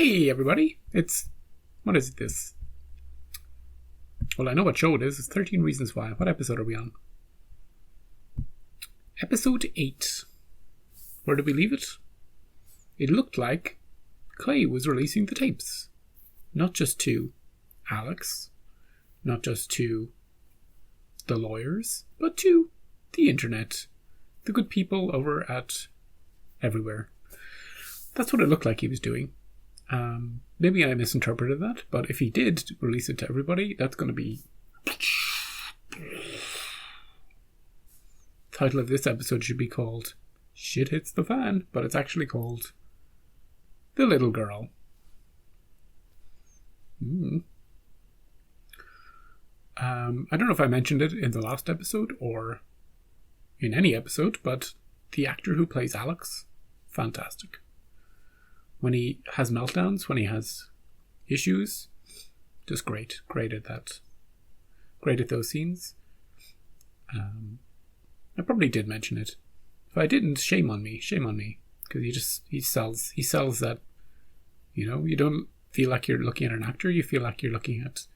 Hey, everybody. What is this? Well, I know what show it is. It's 13 Reasons Why. What episode are we on? Episode 8. Where did we leave it? It looked like Clay was releasing the tapes. Not just to Alex, not just to the lawyers, but to the internet. The good people over at everywhere. That's what it looked like he was doing. Maybe I misinterpreted that, but if he did release it to everybody, that's going to be... Title of this episode should be called Shit Hits the Fan, but it's actually called The Little Girl. I don't know if I mentioned it in the last episode or in any episode, but the actor who plays Alex, fantastic. When he has meltdowns, when he has issues, just great at that. Great at those scenes. I probably did mention it. If I didn't, shame on me, because he sells that, you don't feel like you're looking at an actor, you feel like you're looking at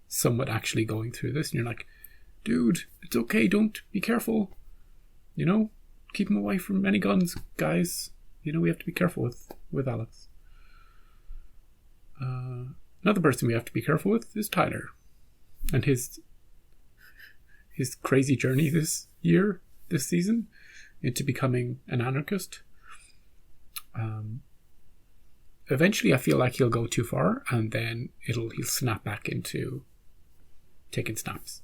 someone actually going through this, and you're like, dude, it's okay, don't, be careful, keep him away from any guns, guys. We have to be careful with Alex. Another person we have to be careful with is Tyler. And his crazy journey this season, into becoming an anarchist. Eventually I feel like he'll go too far, and then he'll snap back into taking snaps,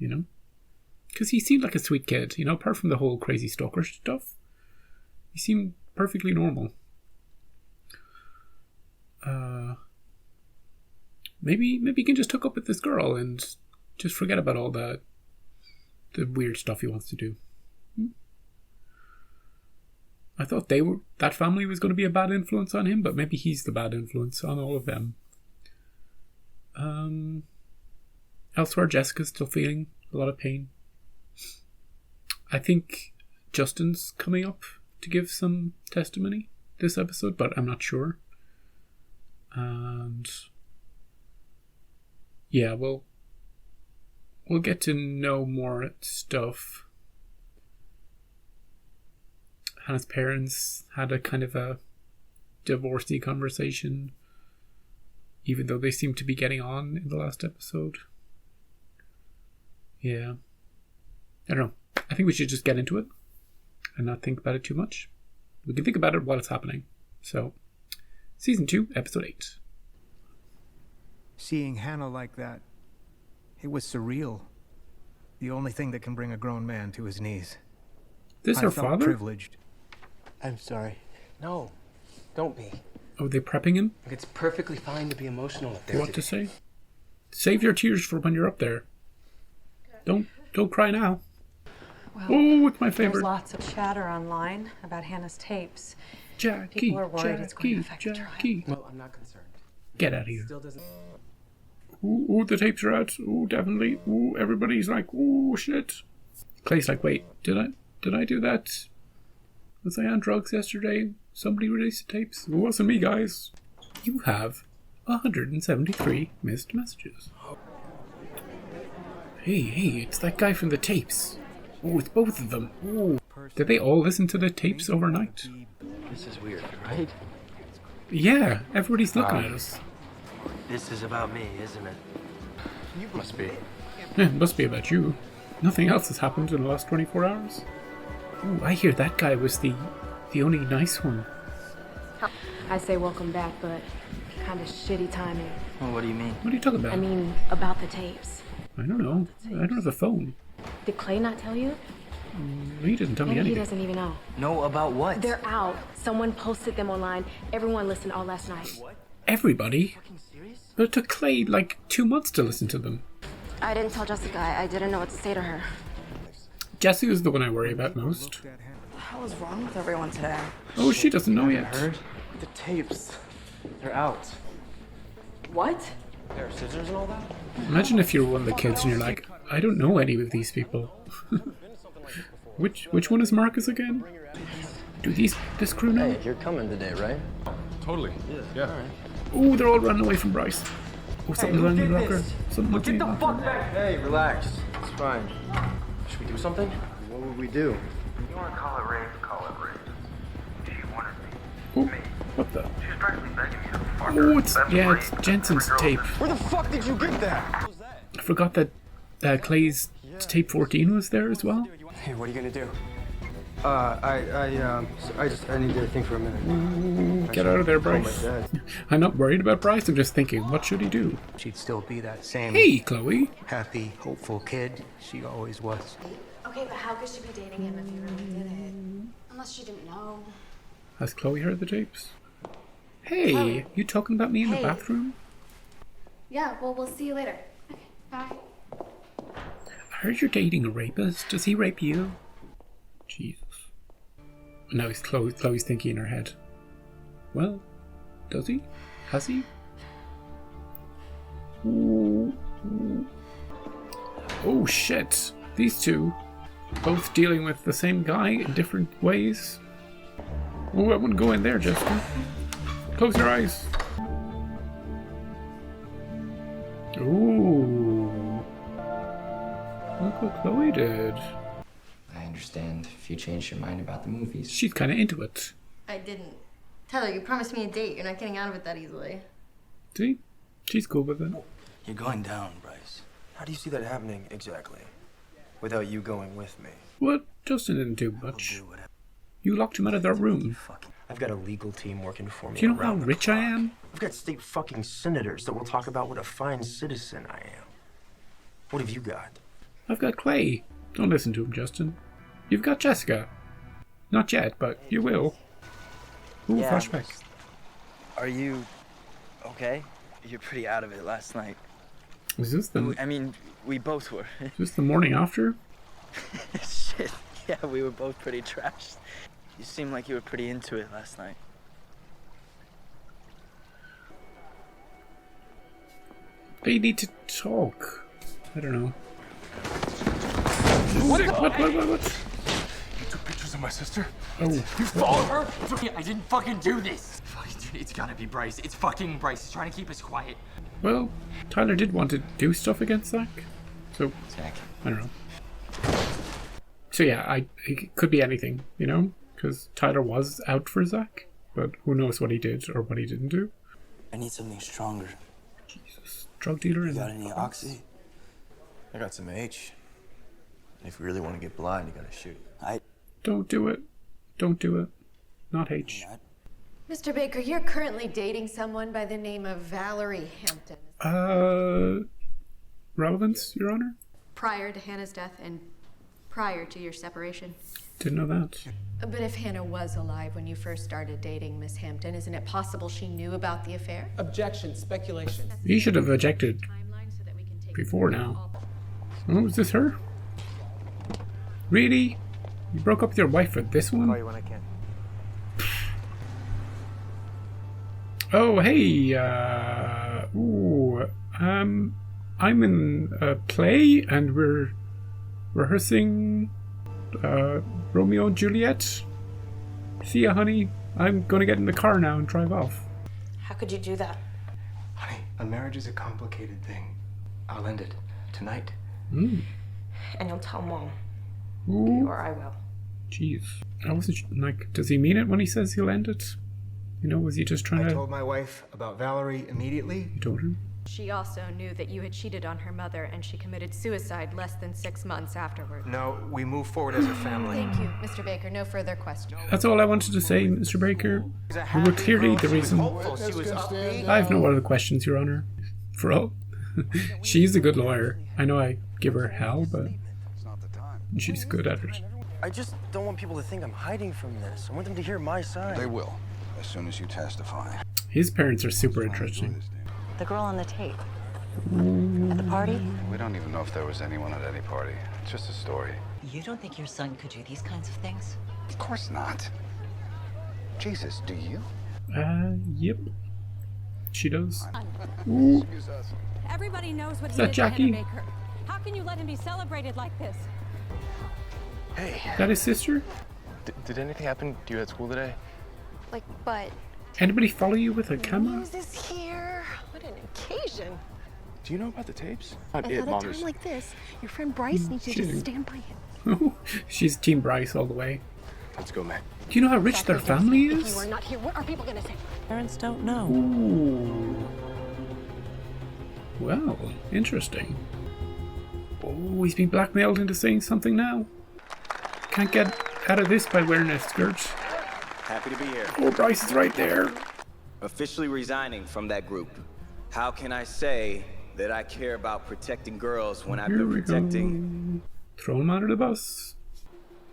Because he seemed like a sweet kid, apart from the whole crazy stalker stuff. He seemed perfectly normal. Maybe he can just hook up with this girl and just forget about all the weird stuff he wants to do. I thought that family was going to be a bad influence on him, but maybe he's the bad influence on all of them. Elsewhere, Jessica's still feeling a lot of pain. I think Justin's coming up to give some testimony this episode, but I'm not sure. And yeah, we'll get to know more stuff. Hannah's parents had a kind of a divorcey conversation, even though they seem to be getting on in the last episode. Yeah. I don't know. I think we should just get into it and not think about it too much. We can think about it while it's happening. So, Season 2, Episode 8. Seeing Hannah like that, it was surreal. The only thing that can bring a grown man to his knees. This her father? Privileged. I'm sorry. No, don't be. Oh, they prepping him? It's perfectly fine to be emotional up there. What to say? Save your tears for when you're up there. Don't cry now. Well, oh, it's my favorite. There's lots of chatter online about Hannah's tapes. Jackie, people are worried it's going to affect the trial. Well, I'm not concerned. Get out of here. Still doesn't. Ooh, the tapes are out. Ooh, definitely. Ooh, everybody's like, ooh, shit. Clay's like, wait, did I do that? Was I on drugs yesterday? Somebody released the tapes? It wasn't me, guys. You have 173 missed messages. Hey, it's that guy from the tapes. Oh, it's both of them. Ooh. Did they all listen to the tapes overnight? This is weird, right? Yeah, everybody's looking at us. This is about me, isn't it? You must be. Yeah, it must be about you. Nothing else has happened in the last 24 hours. Ooh, I hear that guy was the only nice one. I say welcome back, but kind of shitty timing. Well, what do you mean? What are you talking about? I mean, about the tapes. I don't know. I don't have a phone. Did Clay not tell you? He didn't tell me Maybe anything. he doesn't even know. No, about what? They're out. Someone posted them online. Everyone listened all last night. What? Everybody? Fucking serious? But it took Clay like 2 months to listen to them. I didn't tell Jessica. I didn't know what to say to her. Jessie is the one I worry about most. What the hell is wrong with everyone today? Oh, she doesn't know yet. Heard? The tapes. They're out. What? There are scissors and all that? Imagine if you're one of the kids and you're like, I don't know any of these people. Which one is Marcus again? Do this crew know? Hey, you're coming today, right? Totally. Yeah. All right. Oh, they're all running away from Bryce. Oh, something's on your locker. Something's on your locker. back! Hey, relax. It's fine. Should we do something? What would we do? You want to call it rape? Call it rape. She wanted Oh, what the? She was practically begging me to fuck her. Oh, it's Jensen's tape. Where the fuck did you get that? I forgot that Clay's tape 14 was there as well. Hey, what are you gonna do? I need to think for a minute. Get out of there, Bryce. Call my dad. I'm not worried about Bryce. I'm just thinking, what should he do? She'd still be that same Hey, Chloe. happy, hopeful kid she always was. Okay, but how could she be dating him if he really did it? Unless she didn't know. Has Chloe heard the tapes? Hey, Chloe. you talking about me in the Hey. bathroom? Yeah, well, we'll see you later. Okay, bye. I heard you're dating a rapist. Does he rape you? Jesus. Now he's Chloe's thinking in her head. Well, does he? Has he? Ooh. Oh shit! These two, both dealing with the same guy in different ways. Oh, I wouldn't go in there, Jessica. Close your eyes. Ooh. Look what Chloe did. I understand if you changed your mind about the movies. She's kind of into it. I didn't. Tyler, you promised me a date. You're not getting out of it that easily. See? She's cool with it. You're going down, Bryce. How do you see that happening exactly? Without you going with me? What? Justin didn't do much. Do whatever. You locked him out of that room. I've got a legal team working for me. Do you know how around the rich I clock. am? I've got state fucking senators that will talk about what a fine citizen I am. What have you got? I've got Clay. Don't listen to him, Justin. You've got Jessica. Not yet, but you will. Ooh, Yeah. flashback. Are you okay? You're pretty out of it last night. Was this the, I mean, we both were. is this the morning after? Shit. Yeah, we were both pretty trashed. You seemed like you were pretty into it last night. They need to talk. I don't know. What? You took pictures of my sister? Oh. You followed her? I didn't fucking do this. Fucking dude, it's gotta be Bryce. It's fucking Bryce. He's trying to keep us quiet. Well, Tyler did want to do stuff against Zach. So, Zach. I don't know. So yeah, it could be anything, you know? Because Tyler was out for Zach. But who knows what he did or what he didn't do. I need something stronger. Jesus. Drug dealer You got and... any oxy? I got some H. If you really want to get blind, you gotta shoot. Don't do it. Don't do it. Not H. Mr. Baker, you're currently dating someone by the name of Valerie Hampton. Relevance, Your Honor? Prior to Hannah's death and prior to your separation. Didn't know that. But if Hannah was alive when you first started dating Miss Hampton, isn't it possible she knew about the affair? Objection, speculation. He should have ejected Timeline so that we can take before now. Oh, is this her? Really? You broke up with your wife for this Call one? you when I can. Oh, hey, I'm in a play and we're rehearsing, Romeo and Juliet. See ya, honey. I'm gonna get in the car now and drive off. How could you do that? Honey, a marriage is a complicated thing. I'll end it tonight. Mm. And you'll tell Mom. Ooh, Or I will. jeez. I wasn't, like, does he mean it when he says he'll end it? You know, was he just trying I to... told my wife about Valerie immediately. You told him? She also knew that you had cheated on her mother and she committed suicide less than 6 months afterward. No, we move forward as a family. Thank you, Mr. Baker. No further questions. That's all I wanted to say, Mr. Baker. You were clearly the reason... I have no other questions, Your Honor. For all... She's a good lawyer. I know I give her hell, but... She's good at it. I just don't want people to think I'm hiding from this. I want them to hear my side. They will, as soon as you testify. His parents are super interesting. The girl on the tape. At the party? We don't even know if there was anyone at any party. It's just a story. You don't think your son could do these kinds of things? Of course not. Jesus, do you? Yep. She does. Ooh. Everybody knows what Is that Jackie? Baker. How can you let him be celebrated like this? Hey. Is that his sister? Did anything happen to you at school today? But Anybody follow you with a camera? News is here. What an occasion. Do you know about the tapes? And at a time like this, your friend Bryce needs you to stand by him. She's Team Bryce all the way. Let's go, Matt. Do you know how rich their family If is? you are not here, what are people gonna say? Parents don't know. Ooh. Well, interesting. Oh, he's been blackmailed into saying something now. Can't get out of this by wearing a skirt. Happy to be here. Oh, Bryce is right there. Officially resigning from that group. How can I say that I care about protecting girls when I've been protecting Throw him under the bus.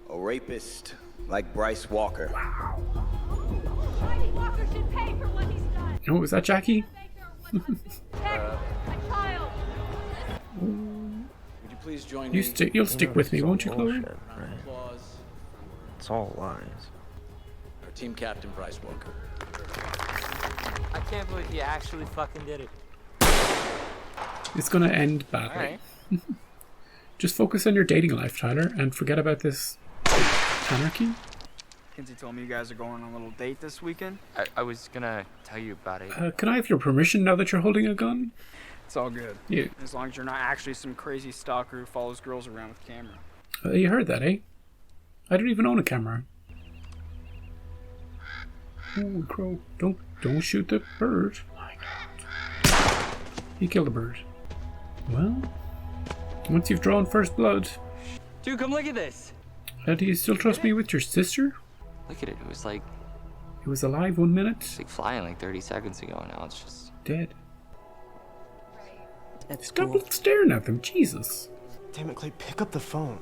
a rapist like Bryce Walker? Wow. Bryce Walker should pay for what he's done. Oh, was that Jackie? Protect a child. Would you please join You'll me? stick with me, won't you, Chloe? Bullshit, right? It's all lies. Our team captain, Bryce Walker. I can't believe you actually fucking did it. It's gonna end badly. Alright. Just focus on your dating life, Tyler, and forget about this anarchy. Kinsey told me you guys are going on a little date this weekend. I was gonna tell you about it. Can I have your permission now that you're holding a gun? It's all good. Yeah. As long as you're not actually some crazy stalker who follows girls around with a camera. You heard that, eh? I don't even own a camera. Ooh, crow. Don't shoot the bird. My God. He killed a bird. Well, once you've drawn first blood. Dude, come look at this. Do you still trust me with your sister? Look at it. It was like It was alive 1 minute. flying like 30 seconds ago. Now it's just Dead. It's Stop cool. staring at them, Jesus. Damn it, Clay, pick up the phone.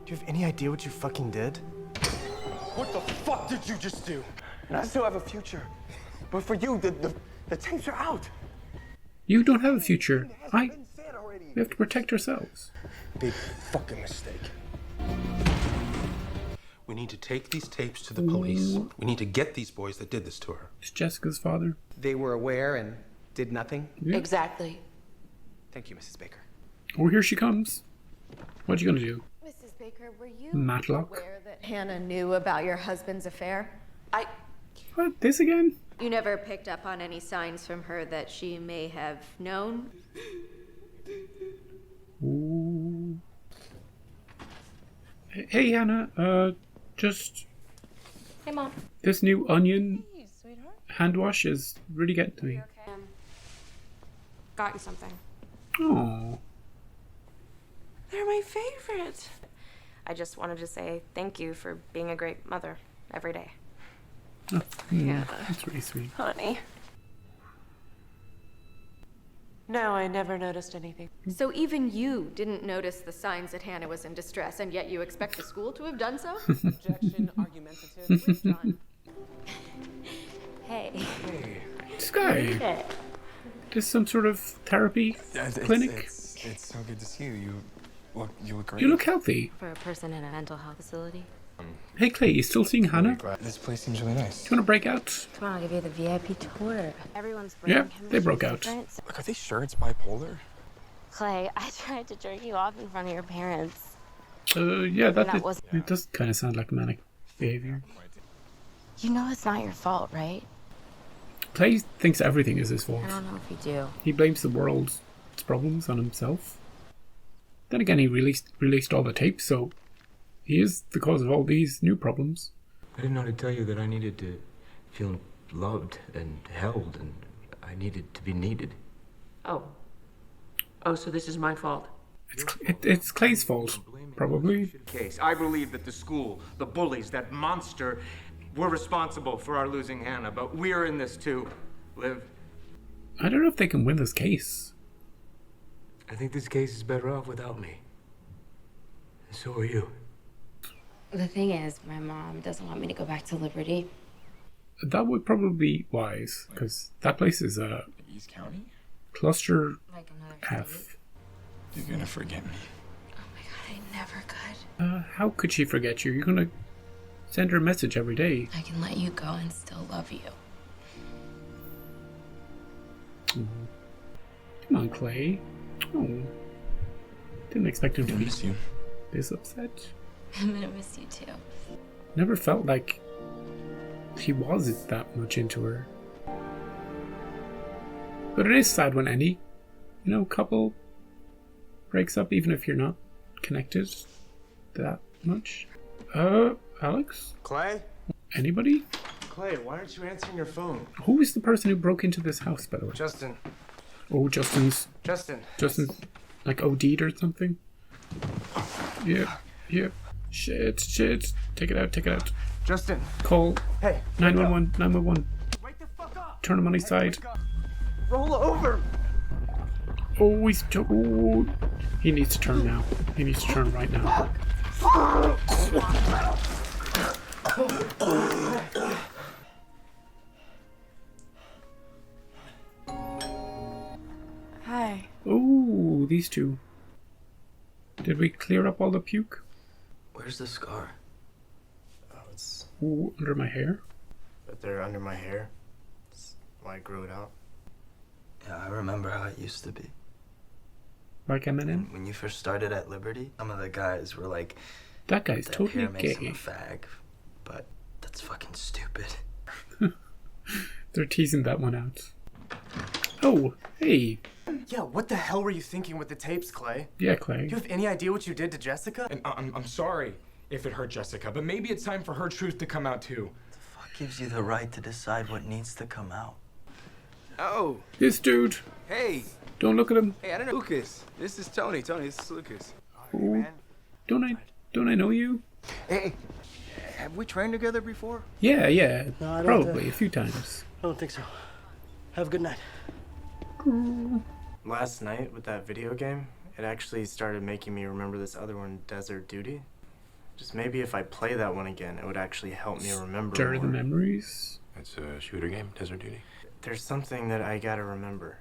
Do you have any idea what you fucking did? What the fuck did you just do? And I still have a future. But for you, the tapes are out. You don't have a future. We have to protect ourselves. Big fucking mistake. We need to take these tapes to the police. We need to get these boys that did this to her. It's Jessica's father. They were aware and did nothing? Yeah. Exactly. Thank you, Mrs. Baker. Oh, here she comes. What you gonna do? Mrs. Baker, were you Matlock? aware that Hannah knew about your husband's affair? What? This again? You never picked up on any signs from her that she may have known? Ooh. Hey, Hannah. Just Hey, Mom. this new onion Hey, sweetheart. hand wash is really getting to me. Got you something. Oh. They're my favorite. I just wanted to say thank you for being a great mother every day. Yeah, that's really sweet. Honey. No, I never noticed anything. So even you didn't notice the signs that Hannah was in distress, and yet you expect the school to have done so? Objection, argumentative, withdrawn. Hey. This guy. This some sort of therapy clinic? It's so good to see you. You look great. You look healthy. For a person in a mental health facility? Hey, Clay, you still seeing Hannah? This place seems really nice. Do you want to break out? Come on, I'll give you the VIP tour. Everyone's Yeah, they broke out. Look, are they sure it's bipolar? Clay, I tried to jerk you off in front of your parents. Yeah, That was- it does kind of sound like manic behavior. You know it's not your fault, right? Clay thinks everything is his fault. I don't know if you do. He blames the world's problems on himself. Then again, he released all the tapes, so he is the cause of all these new problems. I didn't know to tell you that I needed to feel loved and held, and I needed to be needed. Oh, so this is my fault? It's Clay's fault, probably. Case. I believe that the school, the bullies, that monster, were responsible for our losing Hannah, but we're in this too. Liv. I don't know if they can win this case. I think this case is better off without me. And so are you. The thing is, my mom doesn't want me to go back to Liberty. That would probably be wise, because that place is a East County? cluster Like another F. You're gonna forget me. Oh my god, I never could. How could she forget you? You're gonna send her a message every day. I can let you go and still love you. Come on, Clay. Oh. Didn't expect him to be miss you. this upset. I'm gonna miss you too. Never felt like he was that much into her. But it is sad when any, couple breaks up, even if you're not connected that much. Alex? Clay? Anybody? Clay, why aren't you answering your phone? Who is the person who broke into this house, by the way? Justin. Oh, Justin's like OD'd or something? Yeah. Shit. Take it out. Justin. Call. Hey. 911. 911. Turn him on his side. Roll over. Oh, he needs to turn now. He needs to turn right now. Hi. Oh, these two. Did we clear up all the puke? Where's the scar? Oh, it's... Ooh, under my hair? But they're under my hair. That's why I grew it out. Yeah, I remember how it used to be. Like Eminem? When you first started at Liberty, some of the guys were like, that guy's that totally hair makes gay. him a fag. But that's fucking stupid. They're teasing that one out. Oh, hey. Yeah, what the hell were you thinking with the tapes, Clay? Yeah, Clay. Do you have any idea what you did to Jessica? And I'm sorry if it hurt Jessica, but maybe it's time for her truth to come out too. The fuck gives you the right to decide what needs to come out? Oh. This dude. Hey. Don't look at him. Hey, I don't know Lucas. This is Tony. This is Lucas. Oh, don't I know you? Hey, have we trained together before? Yeah. No, I don't probably a few times. I don't think so. Have a good night. Last night with that video game, it actually started making me remember this other one, Desert Duty. Just maybe if I play that one again, it would actually help me remember Stir more. the memories. It's a shooter game, Desert Duty. There's something that I gotta remember.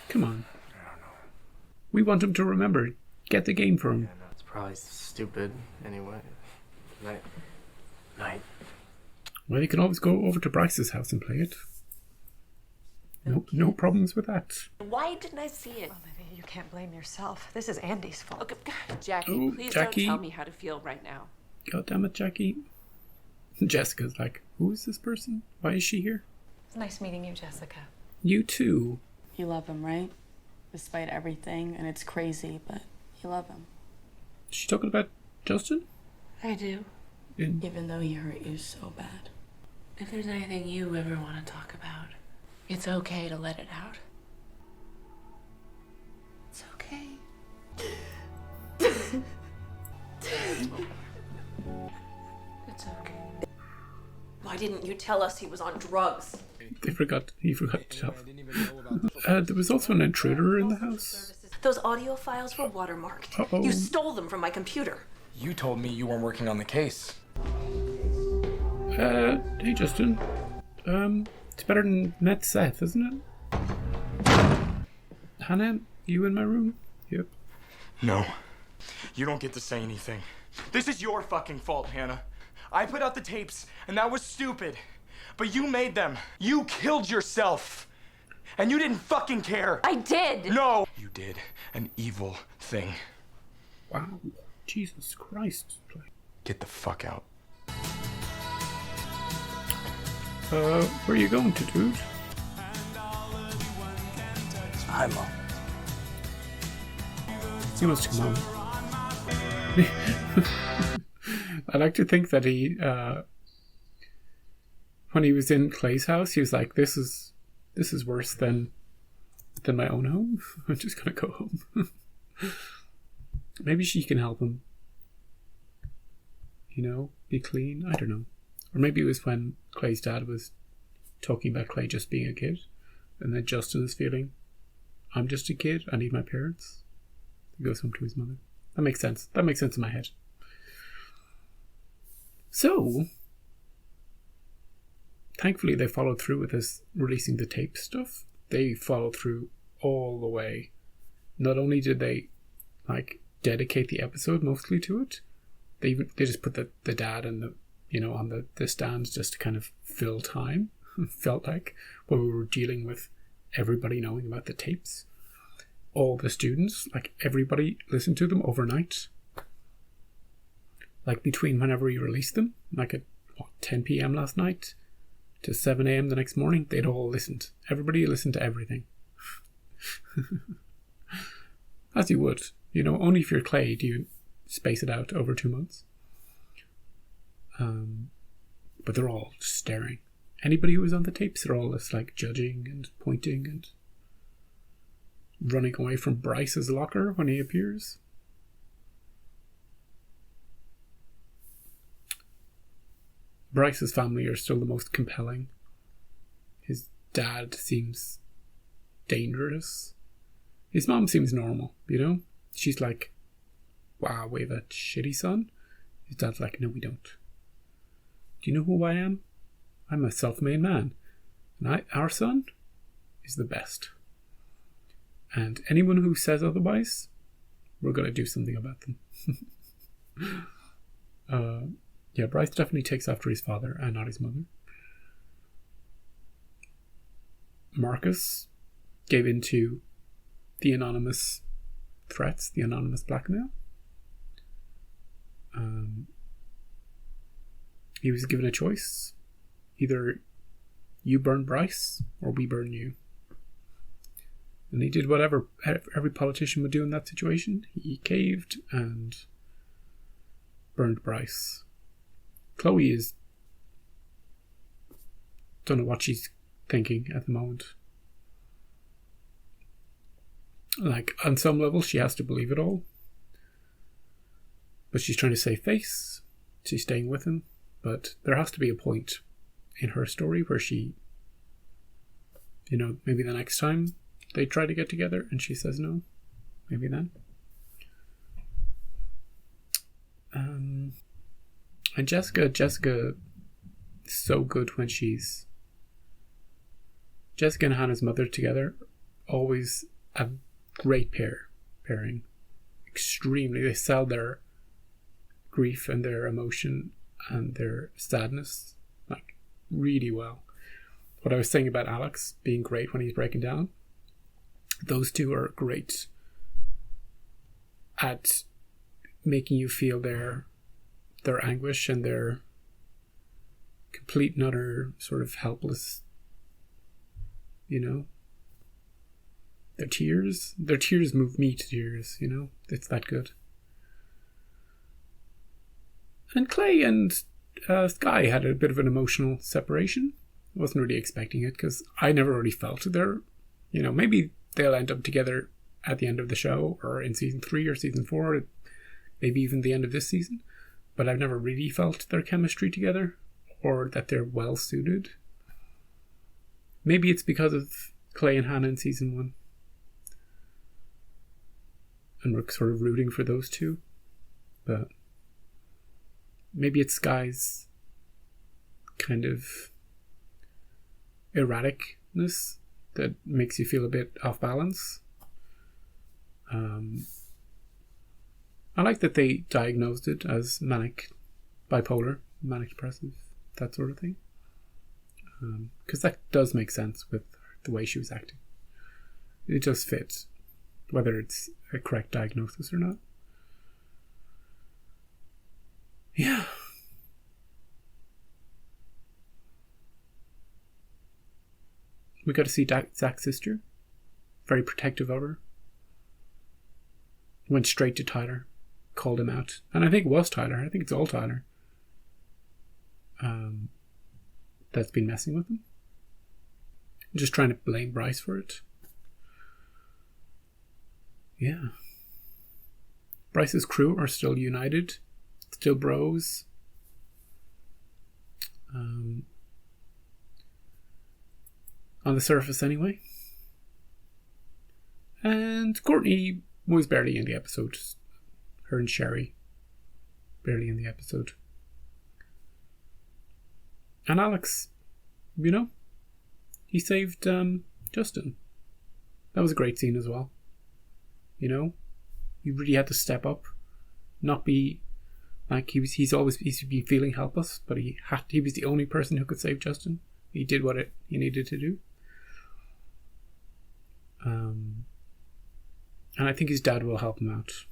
Come on. I don't know. We want him to remember. Get the game for him. Yeah, no, it's probably stupid anyway. Night. Well, you can always go over to Bryce's house and play it. No problems with that. Why didn't I see it? Olivia, you can't blame yourself. This is Andy's fault. Okay, Jackie, Oh, please Jackie. don't tell me how to feel right now. God damn it, Jackie. Jessica's like, who is this person? Why is she here? It's nice meeting you, Jessica. You too. You love him, right? Despite everything, and it's crazy, but you love him. Is she talking about Justin? I do. Even though he hurt you so bad. If there's anything you ever want to talk about, it's okay to let it out. It's okay. It's okay. Why didn't you tell us he was on drugs? He forgot to tell. There was also an intruder in the house. Those audio files were watermarked. Uh-oh. You stole them from my computer. You told me you weren't working on the case. Hey Justin. It's better than met Seth, isn't it? Hannah, you in my room? Yep. No. You don't get to say anything. This is your fucking fault, Hannah. I put out the tapes, and that was stupid. But you made them. You killed yourself. And you didn't fucking care. I did. No. You did an evil thing. Wow. Jesus Christ. Get the fuck out. Where are you going to, dude? Hi, Mom. He must come home. I like to think that he, when he was in Clay's house, he was like, "This is worse than my own home. I'm just gonna go home." Maybe she can help him. Be clean. I don't know. Or maybe it was when Clay's dad was talking about Clay just being a kid, and then Justin is feeling, "I'm just a kid. I need my parents." He goes home to his mother. That makes sense. That makes sense in my head. So, thankfully they followed through with this releasing the tape stuff. They followed through all the way. Not only did they dedicate the episode mostly to it, they just put the dad and on the stands just to kind of fill time. Felt like when we were dealing with everybody knowing about the tapes. All the students, everybody listened to them overnight. Between whenever we released them, at 10 p.m. last night, to 7 a.m. the next morning, they'd all listened. Everybody listened to everything. As you would. Only if you're Clay do you space it out over 2 months. But they're all just staring. Anybody who was on the tapes, they're all just like judging and pointing and running away from Bryce's locker when he appears. Bryce's family are still the most compelling. His dad seems dangerous. His mom seems normal, She's like, wow, we have a shitty son. His dad's like, no, we don't. Do you know who I am? I'm a self-made man. And our son is the best. And anyone who says otherwise, we're going to do something about them. Yeah, Bryce definitely takes after his father and not his mother. Marcus gave in to the anonymous threats, the anonymous blackmail. He was given a choice. Either you burn Bryce or we burn you. And he did whatever every politician would do in that situation. He caved and burned Bryce. Chloe is... don't know what she's thinking at the moment. Like, on some level, she has to believe it all. But she's trying to save face. She's staying with him. But there has to be a point in her story where she, maybe the next time they try to get together and she says no. Maybe then. And Jessica is so good when she's... Jessica and Hannah's mother together, always a great pairing. Extremely. They sell their grief and their emotion and their sadness like really well. What I was saying about Alex being great when he's breaking down, those two are great at making you feel their anguish and their complete and utter sort of helpless, their tears move me to tears, it's that good. And Clay and Sky had a bit of an emotional separation. I wasn't really expecting it because I never really felt their, maybe they'll end up together at the end of the show or in season 3 or season 4, maybe even the end of this season. But I've never really felt their chemistry together or that they're well suited. Maybe it's because of Clay and Hannah in season 1. And we're sort of rooting for those two. But maybe it's Sky's kind of erraticness that makes you feel a bit off balance. I like that they diagnosed it as bipolar, manic depressive, that sort of thing. Because that does make sense with the way she was acting. It just fits, whether it's a correct diagnosis or not. Yeah. We got to see Zach's sister. Very protective of her. Went straight to Tyler. Called him out. And I think it was Tyler. I think it's all Tyler. That's been messing with him. Just trying to blame Bryce for it. Yeah. Bryce's crew are still united. Still bros. On the surface anyway. And Courtney was barely in the episode. Her and Sherry. Barely in the episode. And Alex, he saved Justin. That was a great scene as well. He really had to step up. Not be like he's been feeling helpless, but he was the only person who could save Justin. He did what he needed to do. And I think his dad will help him out.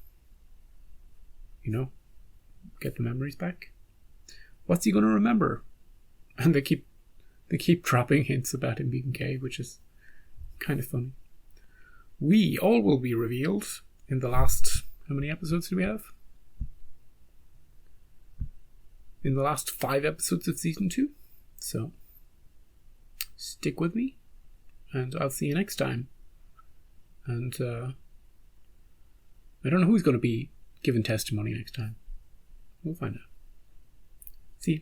Get the memories back. What's he going to remember? And they They keep dropping hints about him being gay, which is kind of funny. We all will be revealed in the last... How many episodes do we have? In the last 5 episodes of Season 2. So, stick with me, and I'll see you next time. And, I don't know who's going to be giving testimony next time. We'll find out. See you.